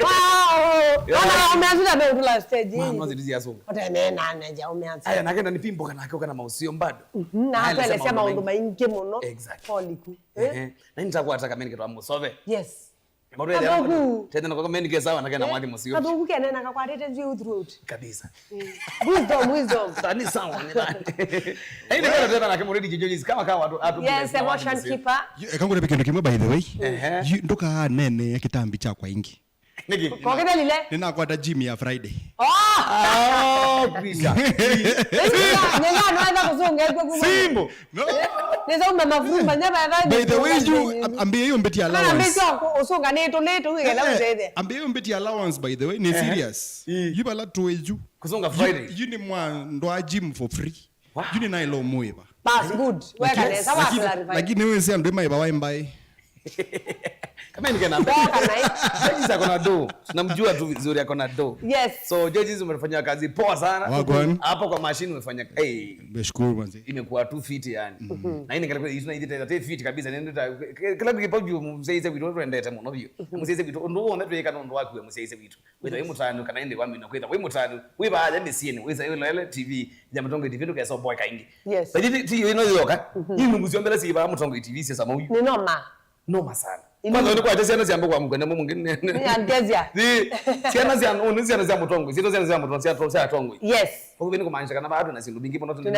C: wow ana umeanza na utula stage
B: mama zidizi yaso
C: otene nane ja umeanza
B: aya nakenda nipimbo kana kana mausio mbado
C: na hata ile sema ndo maingi muno
B: exactly
C: poliku
B: na nitakuwa ataka mimi kitwa musove
C: yes Kadogu.
B: Tena nako mimi ningesawa na kana mwadi musio.
C: Kadogu kene na kakwatete view throat.
B: Kabisa.
C: Wisdom.
B: Tani sawa ni nani. Haini kana tena na kama ready Jeorges kama watu.
C: Yes, emotion keeper.
L: Kangu na pekendo kimwe by the way. Ndoka nene kitambi cha kwa ingi.
B: Niki.
C: Kwa kile lile?
L: Nina kwa gym ya Friday.
B: Kisha.
C: Nyenga anaanza kuzunga kwa kuma.
B: Simbo.
L: No.
C: Neza umamavumba nyama ya.
L: By the way you ambie hiyo mbeti allowance.
C: Ambie usonga neto ngela mzede.
L: Ambie hiyo mbeti allowance by the way ni serious. Yiba la tueju.
B: Kuzunga Friday.
L: You ni mwa ndo gym for free. You ni na ilo muiba.
C: That's good. Weka nesa wa clarify.
L: Lakini wewe si ndo maiba waimbai.
B: Kama ningena namba. Jeorges akona do. Tunamjua tu vizuri akona do.
C: Yes.
B: So Jeorges umefanya kazi poa sana. Hapo kwa machine umefanya
L: Nashukuru manzi.
B: Imekuwa tu fit yani. Na hii ningekuwa hizo hizi fit kabisa nenda kila kipo juu msaize vitu tuendete muno vyo. Msaize vitu ndo uone tu yeka ndo wako msaize vitu. Wewe mutano kana ende wami nakwenda. Wewe mutano. Wewe baada ni scene. Wewe ile TV ya Mutongoi TV ndo kaso boy kaingi.
C: Yes.
B: But you know yoka. Hii munguzio mbele si ba Mutongoi TV sasa mawu.
C: Ni noma
B: Sana. Kwanza ndiko atasiana ziambo kwa mugende mwingine.
C: Ni angezia.
B: Siana za Mutongoi. Sio za Mutongoi, sia Tongoi.
C: Yes.
B: Kwa hivyo kumaanisha kana bado na sindu bingi bono
C: tune.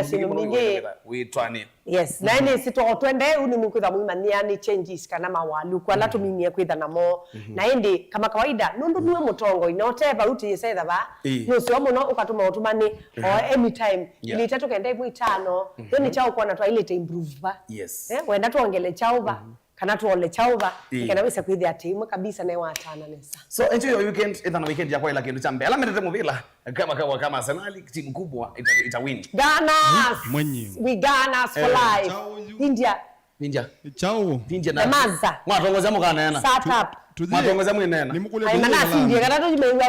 C: Yes. Na ni sito twende uni mukutha mwimaniani changes kana mawalu kwa la tumimie kwitha namo. Na indi kama kawaida nundu niwe Mutongoi no teba uti yeseza ba. No sio muno ukatuma utumani or anytime. Ili tatu kenda ibu 5. Then chao kwa na twa ile improve ba.
B: Yes.
C: Wenda tuongele chao ba. Kana tuole chauba kana wese kwithia timu kabisa ne watana nesa.
B: So enjoy your weekend. Either na weekend yako ila kindu cha mbele mende movila kama Arsenal timu kubwa ita win.
C: Ghana. We Ghana for life. India.
L: Ciao.
B: India na.
C: Maza.
B: Mwatongoza mukana nena.
C: Start up.
B: Mwatongoza mwenena.
L: Nimukule.
C: Ai manasi India kana to jimewa.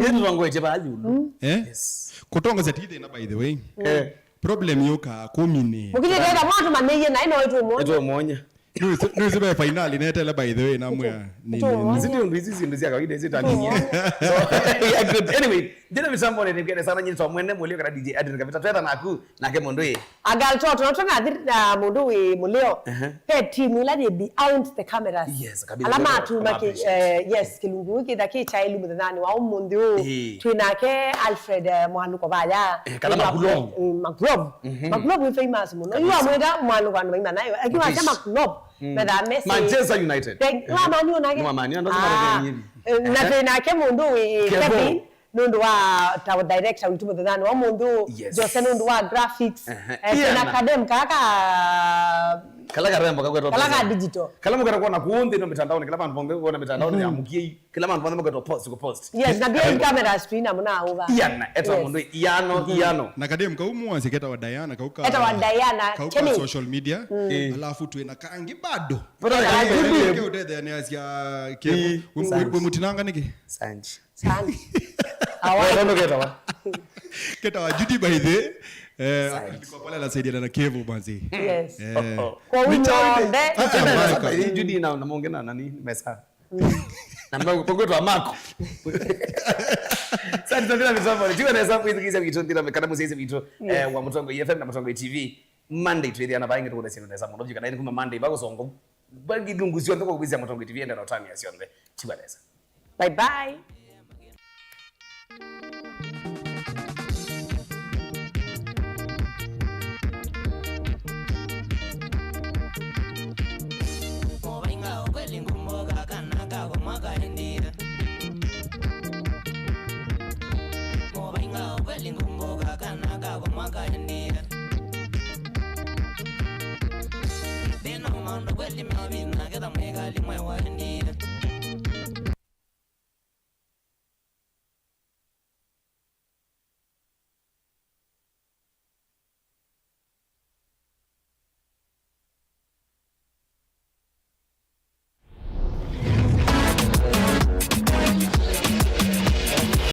B: Yetu wangu eche ba yulu.
L: Yes. Kutongoza tide na by the way. Problem yoka komine.
C: Mukije tena mwatu maneye na ino wetu mo.
B: Eto monya.
L: No zibe finali netela by the way namwe
B: ndio hizi ndio kawaida hizi tani. So yeah good. Anyway, dina misambo ne ngene sana nyinyi twamwene mulio kana DJ Adrian Kavita tweta naku nake mondoi.
C: Agal toto notona athira mondoi mulio. Pe team ila de behind the cameras.
B: Yes, kabisa.
C: Alama tu make yes kilungu ki daki chailu mudhani wa umundi twinake Alfred Mwanuko baya.
B: Kala
C: Maglob we famous muno. You amweda Mwanuko anu baima nayo. Akiwa chama Maglob.
B: Manchester United.
C: Man U na tena ke mundu Kevin nundu wa tawa director witu mudhani wa mundu Jeorges nundu wa graphics na academic
B: kala rembo kakweto
C: kala digital
B: kala mukara kuona kuonde no mitandaoni kila bantu bonge kuona mitandaoni ya mukie kila bantu bonge mukara post
C: yes na bia camera screen amuna over
B: yana eto mundu iyano
L: na kadem ka umwanze keta wa Diana kauka
C: eta wa Diana
L: kauka social media alafu tuena kangi bado ke udede ni asia ke mutinanga niki
C: sanji
B: awa ndo
C: keta
L: wa Judy by the nilikuwa pale la saidia na Kevo manzi.
C: Yes. Kwa winonde.
B: Judy na muongea na nani mesa. Na mbago pokoto amako. Sasa tunataka misambo. Tiwa na sababu hizi vitu ndio kana msaize vitu wa Mutongoi FM na Mutongoi TV. Monday twethia na bainga tukona sino nesa mundo jikana kuma Monday bago songo. Bagi dunguzio ndoko kubizia Mutongoi TV enda na utani ya sionde. Tiwa nesa.
C: Bye bye.
E: Been on the